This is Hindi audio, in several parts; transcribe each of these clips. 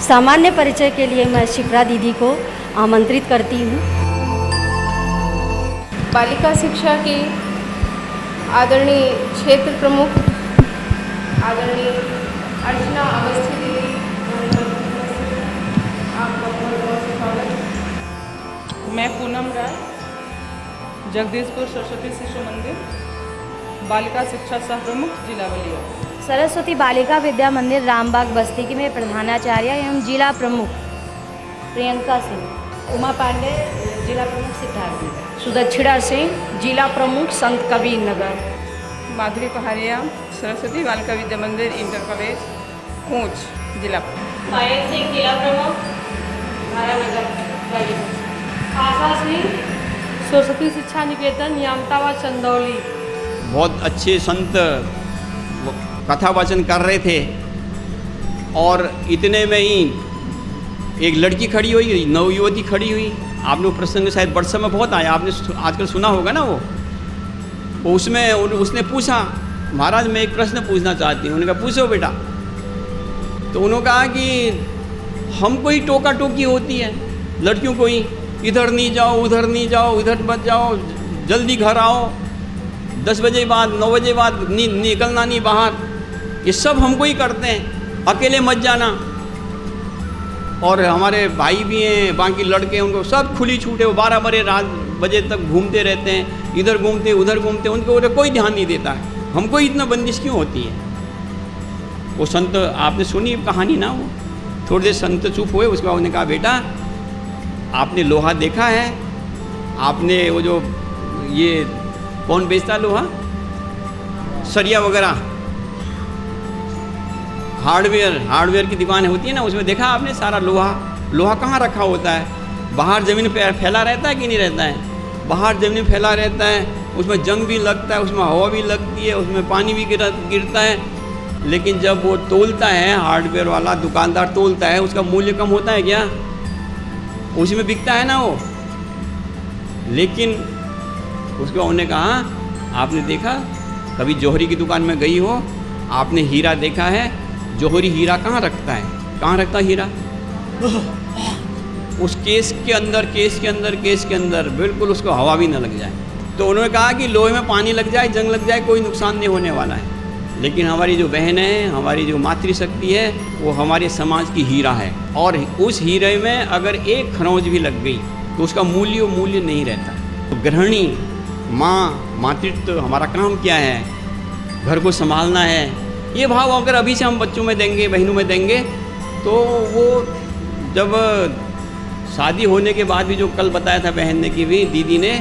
सामान्य परिचय के लिए मैं शिप्रा दीदी को आमंत्रित करती हूँ। बालिका शिक्षा की आदरणीय क्षेत्र प्रमुख आदरणीय अर्चना अवस्थी दीदी, आपका बहुत बहुत स्वागत। मैं पूनम राय, जगदीशपुर सरस्वती शिशु मंदिर बालिका शिक्षा सह प्रमुख जिला बलिया। सरस्वती बालिका विद्या मंदिर रामबाग बस्ती की मैं प्रधानाचार्य एवं जिला प्रमुख प्रियंका सिंह। उमा पांडे, जिला प्रमुख सिद्धार्थनगर। सुदक्षिणा सिंह, जिला प्रमुख संत कबीर नगर। माधुरी पहाड़िया, सरस्वती बालिका विद्या मंदिर इंटर कॉलेज कोच जिला प्रमुख। पायल सिंह, जिला प्रमुख नारायणनगर। आशा सिंह, सरस्वती शिक्षा निकेतन यामतावा चंदौली। बहुत अच्छे संत कथा वाचन कर रहे थे और इतने में ही एक लड़की खड़ी हुई, नवयुवती खड़ी हुई। आपने वो प्रसंग शायद वर्षा में बहुत आया, आपने आजकल सुना होगा ना वो उसमें उसने पूछा, महाराज मैं एक प्रश्न पूछना चाहती हूँ। उन्होंने कहा पूछो बेटा। तो उन्होंने कहा कि हमको ही टोका टोकी होती है, लड़कियों को ही, इधर नहीं जाओ, उधर नहीं जाओ, इधर मत जाओ, जल्दी घर आओ, 10 बजे बाद 9 बजे बाद निकलना नहीं बाहर, ये सब हमको ही करते हैं, अकेले मत जाना। और हमारे भाई भी हैं, बाकी लड़के, उनको सब खुली छूट है, वो 12 बजे तक घूमते रहते हैं, इधर घूमते उधर घूमते, उनको कोई ध्यान नहीं देता है। हमको इतना बंदिश क्यों होती है? वो संत आपने सुनी कहानी ना, वो थोड़ी देर संत चुप हुए, उसके बाद उन्होंने कहा बेटा आपने लोहा देखा है? आपने वो जो ये कौन बेचता लोहा, सरिया वगैरह, हार्डवेयर की दुकान होती है ना, उसमें देखा आपने सारा लोहा कहाँ रखा होता है? बाहर ज़मीन पे फैला रहता है कि नहीं रहता है? बाहर ज़मीन फैला रहता है, उसमें जंग भी लगता है, उसमें हवा भी लगती है, उसमें पानी भी गिरता है। लेकिन जब वो तोलता है, हार्डवेयर वाला दुकानदार तोलता है, उसका मूल्य कम होता है क्या? उसी में बिकता है ना वो। लेकिन उसको उन्होंने कहा आपने देखा, कभी जौहरी की दुकान में गई हो, आपने हीरा देखा है? जौहरी हीरा कहाँ रखता है? कहाँ रखता है हीरा? उस केस के अंदर, बिल्कुल उसको हवा भी ना लग जाए। तो उन्होंने कहा कि लोहे में पानी लग जाए, जंग लग जाए, कोई नुकसान नहीं होने वाला है। लेकिन हमारी जो बहन है, हमारी जो मातृशक्ति है, वो हमारे समाज की हीरा है, और उस हीरे में अगर एक खरोंच भी लग गई तो उसका मूल्य नहीं रहता। तो गृहिणी, माँ, मातृत्व, हमारा काम क्या है? घर को संभालना है। ये भाव अगर अभी से हम बच्चों में देंगे, बहनों में देंगे, तो वो जब शादी होने के बाद भी, जो कल बताया था बहन ने कि भी दीदी ने,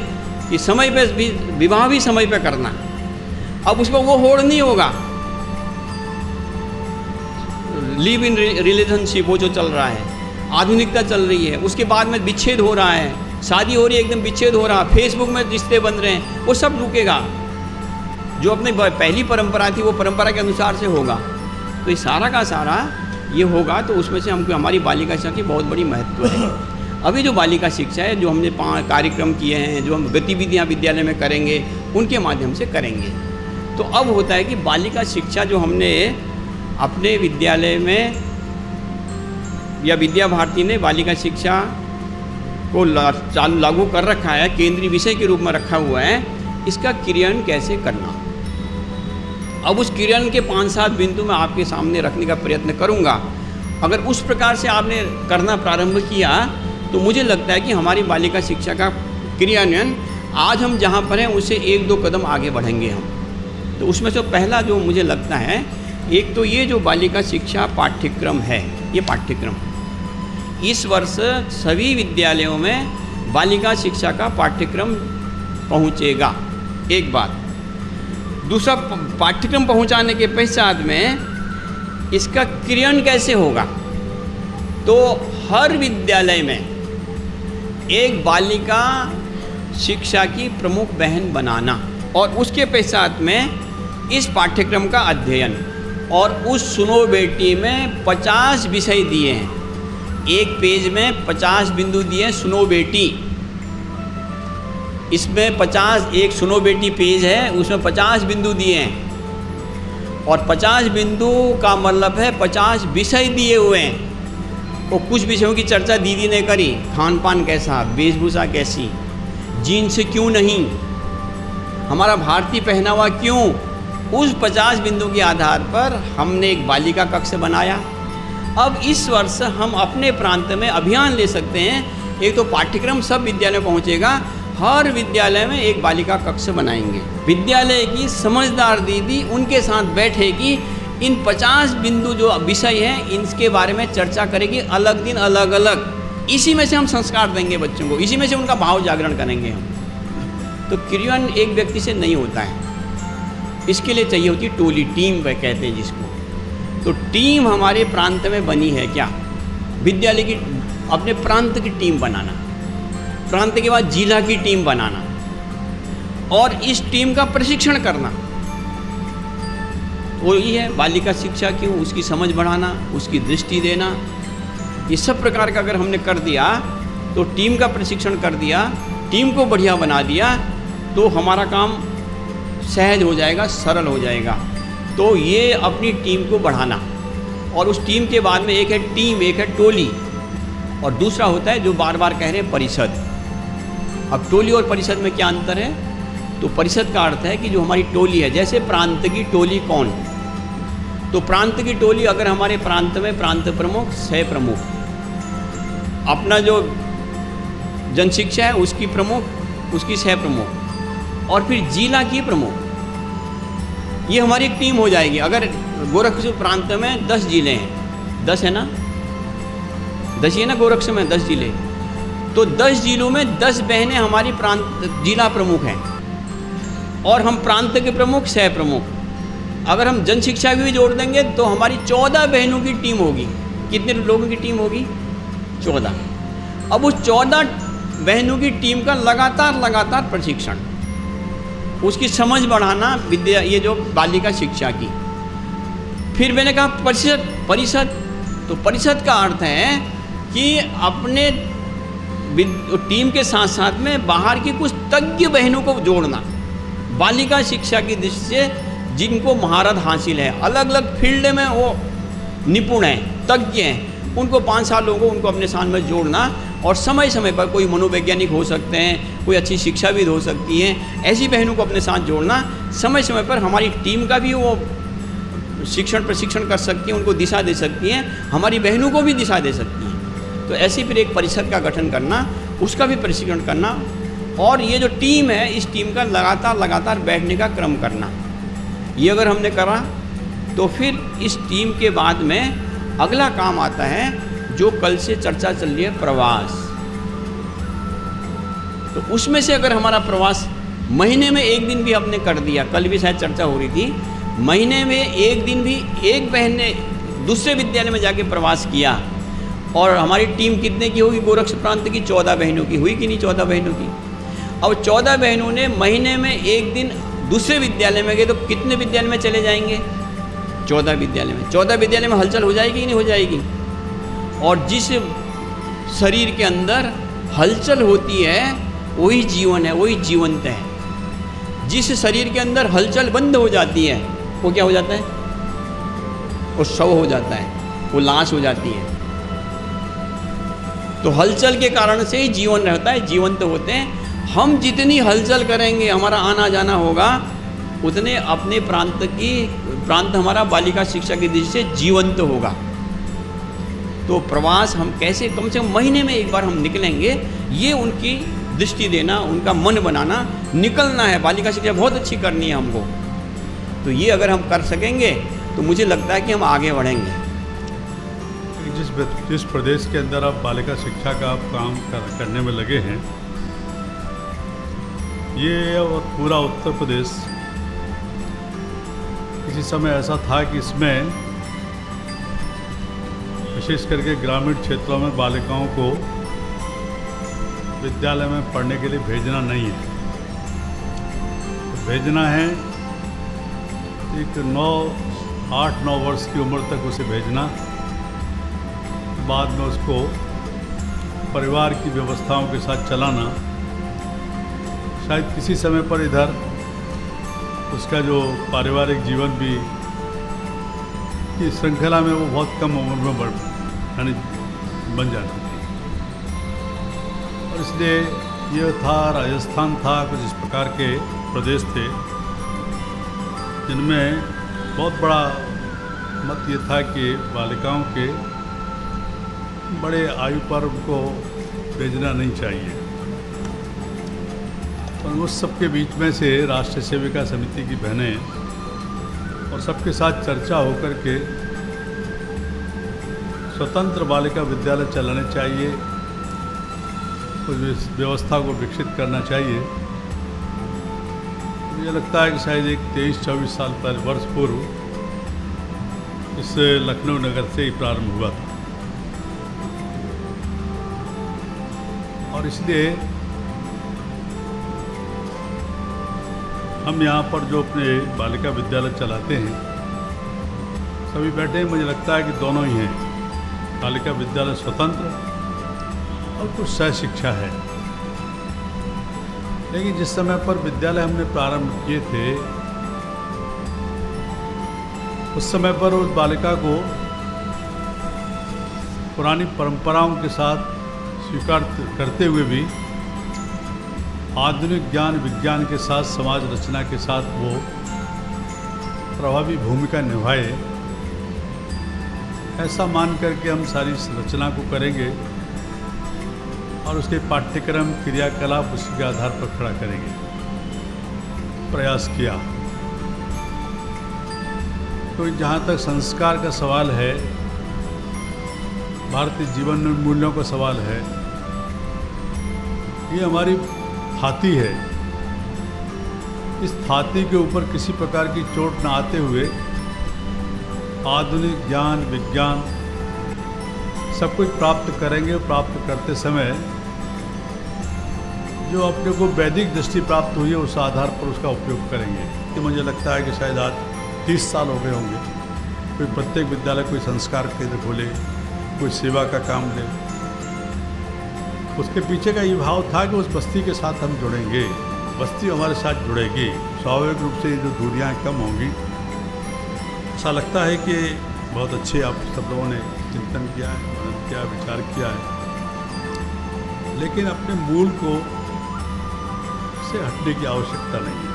कि समय पे भी विवाह भी समय पे करना, अब उसको वो होड़ नहीं होगा। लिव इन रिलेशनशिप वो जो चल रहा है, आधुनिकता चल रही है, उसके बाद में विच्छेद हो रहा है, शादी हो रही है एकदम विच्छेद हो रहा, फेसबुक में रिश्ते बन रहे हैं, वो सब रुकेगा। जो अपनी पहली परंपरा थी वो परंपरा के अनुसार से होगा। तो ये सारा का सारा ये होगा, तो उसमें से हमको हमारी बालिका शिक्षा की बहुत बड़ी महत्व है। अभी जो बालिका शिक्षा है, जो हमने 5 कार्यक्रम किए हैं, जो हम गतिविधियाँ विद्यालय में करेंगे, उनके माध्यम से करेंगे। तो अब होता है कि बालिका शिक्षा जो हमने अपने विद्यालय में, या विद्या भारती ने बालिका शिक्षा को लागू कर रखा है, केंद्रीय विषय के रूप में रखा हुआ है, इसका क्रियान्वयन कैसे करना। अब उस क्रियान्वयन के 5-7 बिंदु मैं आपके सामने रखने का प्रयत्न करूंगा। अगर उस प्रकार से आपने करना प्रारंभ किया, तो मुझे लगता है कि हमारी बालिका शिक्षा का क्रियान्वयन आज हम जहाँ पर हैं उससे 1-2 कदम आगे बढ़ेंगे हम। तो उसमें से पहला जो मुझे लगता है, एक तो ये जो बालिका शिक्षा पाठ्यक्रम है, ये पाठ्यक्रम इस वर्ष सभी विद्यालयों में बालिका शिक्षा का पाठ्यक्रम पहुँचेगा, एक बात। दूसरा, पाठ्यक्रम पहुँचाने के पश्चात में इसका क्रियान्वयन कैसे होगा। तो हर विद्यालय में एक बालिका शिक्षा की प्रमुख बहन बनाना, और उसके पश्चात में इस पाठ्यक्रम का अध्ययन। और उस सुनो बेटी में 50 विषय दिए हैं, एक पेज में 50 बिंदु दिए सुनो बेटी। इसमें 50, एक सुनो बेटी पेज है, उसमें 50 बिंदु दिए हैं, और 50 बिंदु का मतलब है 50 विषय दिए हुए हैं। वो कुछ विषयों की चर्चा दीदी ने करी, खान पान कैसा, वेशभूषा कैसी, जीन्स क्यों नहीं, हमारा भारतीय पहनावा क्यों। उस 50 बिंदु के आधार पर हमने एक बालिका कक्ष बनाया। अब इस वर्ष हम अपने प्रांत में अभियान ले सकते हैं। एक तो पाठ्यक्रम सब विद्यालय पहुंचेगा, हर विद्यालय में एक बालिका कक्ष बनाएंगे। विद्यालय की समझदार दीदी उनके साथ बैठेगी, इन 50 बिंदु जो विषय हैं इनके बारे में चर्चा करेगी, अलग दिन अलग अलग। इसी में से हम संस्कार देंगे बच्चों को, इसी में से उनका भाव जागरण करेंगे हम। तो क्रियान्वयन एक व्यक्ति से नहीं होता है, इसके लिए चाहिए होती है टोली, टीम कहते हैं जिसको। तो टीम हमारे प्रांत में बनी है क्या? विद्यालय की अपने प्रांत की टीम बनाना, प्रांत के बाद जिला की टीम बनाना और इस टीम का प्रशिक्षण करना। वो ये है बालिका शिक्षा क्यों, उसकी समझ बढ़ाना, उसकी दृष्टि देना। ये सब प्रकार का अगर हमने कर दिया तो टीम का प्रशिक्षण कर दिया, टीम को बढ़िया बना दिया, तो हमारा काम सहज हो जाएगा, सरल हो जाएगा। तो ये अपनी टीम को बढ़ाना, और उस टीम के बाद में एक है टीम, एक है टोली, और दूसरा होता है जो बार बार कह रहे हैं परिषद। अब टोली और परिषद में क्या अंतर है? तो परिषद का अर्थ है कि जो हमारी टोली है, जैसे प्रांत की टोली कौन, तो प्रांत की टोली अगर हमारे प्रांत में प्रांत प्रमुख, सह प्रमुख, अपना जो जन शिक्षा है उसकी प्रमुख, उसकी सह प्रमुख, और फिर जिला की प्रमुख, ये हमारी एक टीम हो जाएगी। अगर गोरखपुर प्रांत में 10 जिले हैं, 10 है ना, 10 ही है ना गोरखपुर में 10 जिले, तो 10 जिलों में 10 बहनें हमारी प्रांत जिला प्रमुख हैं, और हम प्रांत के प्रमुख, सह प्रमुख। अगर हम जन शिक्षा भी जोड़ देंगे तो हमारी 14 बहनों की टीम होगी। कितने लोगों की टीम होगी? 14। अब उस 14 बहनों की टीम का लगातार प्रशिक्षण, उसकी समझ बढ़ाना, विद्या, ये जो बालिका शिक्षा की। फिर मैंने कहा परिषद, तो परिषद का अर्थ है कि अपने टीम के साथ साथ में बाहर की कुछ तज्ञ बहनों को जोड़ना, बालिका शिक्षा की दृष्टि से जिनको महारत हासिल है, अलग अलग फील्ड में वो निपुण हैं, तज्ञ हैं, उनको 5 साल लोगों को उनको अपने साथ में जोड़ना, और समय समय पर कोई मनोवैज्ञानिक हो सकते हैं, कोई अच्छी शिक्षाविद हो सकती हैं, ऐसी बहनों को अपने साथ जोड़ना। समय समय पर हमारी टीम का भी वो प्रशिक्षण कर सकती हैं, उनको दिशा दे सकती हैं, हमारी बहनों को भी दिशा दे सकती हैं। तो ऐसी फिर एक परिषद का गठन करना, उसका भी प्रशिक्षण करना, और ये जो टीम है इस टीम का लगातार बैठने का क्रम करना। ये अगर हमने करा तो फिर इस टीम के बाद में अगला काम आता है जो कल से चर्चा चल रही है, प्रवास। तो उसमें से अगर हमारा प्रवास महीने में 1 दिन भी हमने कर दिया, कल भी शायद चर्चा हो रही थी, महीने में 1 दिन भी एक बहन ने दूसरे विद्यालय में जाके प्रवास किया, और हमारी टीम कितने की होगी? गोरखपुर प्रांत की 14 बहनों की हुई कि नहीं? 14 बहनों की। अब 14 बहनों ने महीने में 1 दिन दूसरे विद्यालय में गए तो कितने विद्यालय में चले जाएंगे? 14 विद्यालय में। 14 विद्यालय में हलचल हो जाएगी कि नहीं हो जाएगी? और जिस शरीर के अंदर हलचल होती है वही जीवन है, वही जीवंत है। जिस शरीर के अंदर हलचल बंद हो जाती है वो क्या हो जाता है? वो शव हो जाता है, वो लाश हो जाती है। तो हलचल के कारण से ही जीवन रहता है, जीवंत होते हैं। हम जितनी हलचल करेंगे, हमारा आना जाना होगा, उतने अपने प्रांत हमारा बालिका शिक्षा की दृष्टि से जीवंत होगा। तो प्रवास हम कैसे, कम से कम महीने में 1 बार हम निकलेंगे, ये उनकी दृष्टि देना, उनका मन बनाना, निकलना है। बालिका शिक्षा बहुत अच्छी करनी है हमको। तो ये अगर हम कर सकेंगे तो मुझे लगता है कि हम आगे बढ़ेंगे। जिस प्रदेश के अंदर आप बालिका शिक्षा का आप काम करने में लगे हैं, ये और पूरा उत्तर प्रदेश किसी समय ऐसा था कि इसमें विशेष करके ग्रामीण क्षेत्रों में बालिकाओं को विद्यालय में पढ़ने के लिए भेजना नहीं है। तो भेजना है एक 8-9 वर्ष की उम्र तक उसे भेजना, बाद में उसको परिवार की व्यवस्थाओं के साथ चलाना। शायद किसी समय पर इधर उसका जो पारिवारिक जीवन भी की श्रृंखला में वो बहुत कम उम्र में यानी बन जाती थी। और इसलिए ये था, राजस्थान था, कुछ इस प्रकार के प्रदेश थे जिनमें बहुत बड़ा मत ये था कि बालिकाओं के बड़े आयु पर उनको भेजना नहीं चाहिए। और उस सब के बीच में से राष्ट्रीय सेविका समिति की बहनें और सबके साथ चर्चा होकर के स्वतंत्र बालिका विद्यालय चलाने चाहिए, उस व्यवस्था को विकसित करना चाहिए। मुझे लगता है कि शायद एक 23-24 साल पहले, वर्ष पूर्व, इस लखनऊ नगर से ही प्रारंभ हुआ था। और इसलिए हम यहाँ पर जो अपने बालिका विद्यालय चलाते हैं, सभी बैठे हैं, मुझे लगता है कि दोनों ही हैं। बालिका विद्यालय स्वतंत्र और कुछ सह शिक्षा है। लेकिन जिस समय पर विद्यालय हमने प्रारंभ किए थे, उस समय पर उस बालिका को पुरानी परंपराओं के साथ स्वीकार करते हुए भी आधुनिक ज्ञान विज्ञान के साथ समाज रचना के साथ वो प्रभावी भूमिका निभाए, ऐसा मान करके हम सारी रचना को करेंगे और उसके पाठ्यक्रम क्रियाकलाप उसके आधार पर खड़ा करेंगे। प्रयास किया। तो जहाँ तक संस्कार का सवाल है, भारतीय जीवन मूल्यों का सवाल है, ये हमारी थाती है। इस थाती के ऊपर किसी प्रकार की चोट न आते हुए आधुनिक ज्ञान विज्ञान सब कुछ प्राप्त करेंगे। प्राप्त करते समय जो अपने को वैदिक दृष्टि प्राप्त हुई है, उस आधार पर उसका उपयोग करेंगे। कि मुझे लगता है कि शायद आज 30 साल हो गए होंगे, कोई प्रत्येक विद्यालय कोई संस्कार केंद्र खोले, कोई सेवा का काम ले। उसके पीछे का ये भाव था कि उस बस्ती के साथ हम जुड़ेंगे, बस्ती हमारे साथ जुड़ेगी, स्वाभाविक रूप से ये जो दूरियाँ कम होंगी। ऐसा लगता है कि बहुत अच्छे आप सब लोगों ने चिंतन किया है, मनन किया, विचार किया है, लेकिन अपने मूल को से हटने की आवश्यकता नहीं है।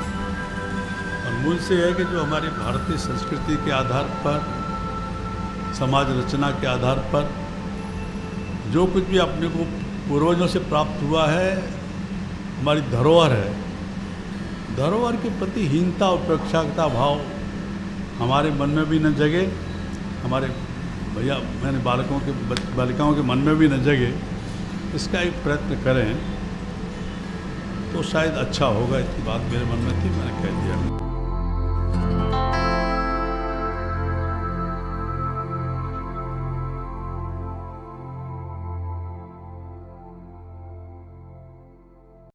और मूल से है कि जो हमारी भारतीय संस्कृति के आधार पर, समाज रचना के आधार पर जो कुछ भी अपने को पूर्वजों से प्राप्त हुआ है, हमारी धरोहर है। धरोहर के प्रति हीनता और उपेक्षा भाव हमारे मन में भी न जगे, हमारे बालिकाओं के मन में भी न जगे, इसका एक प्रयत्न करें तो शायद अच्छा होगा। इतनी बात मेरे मन में थी, मैंने कह दिया।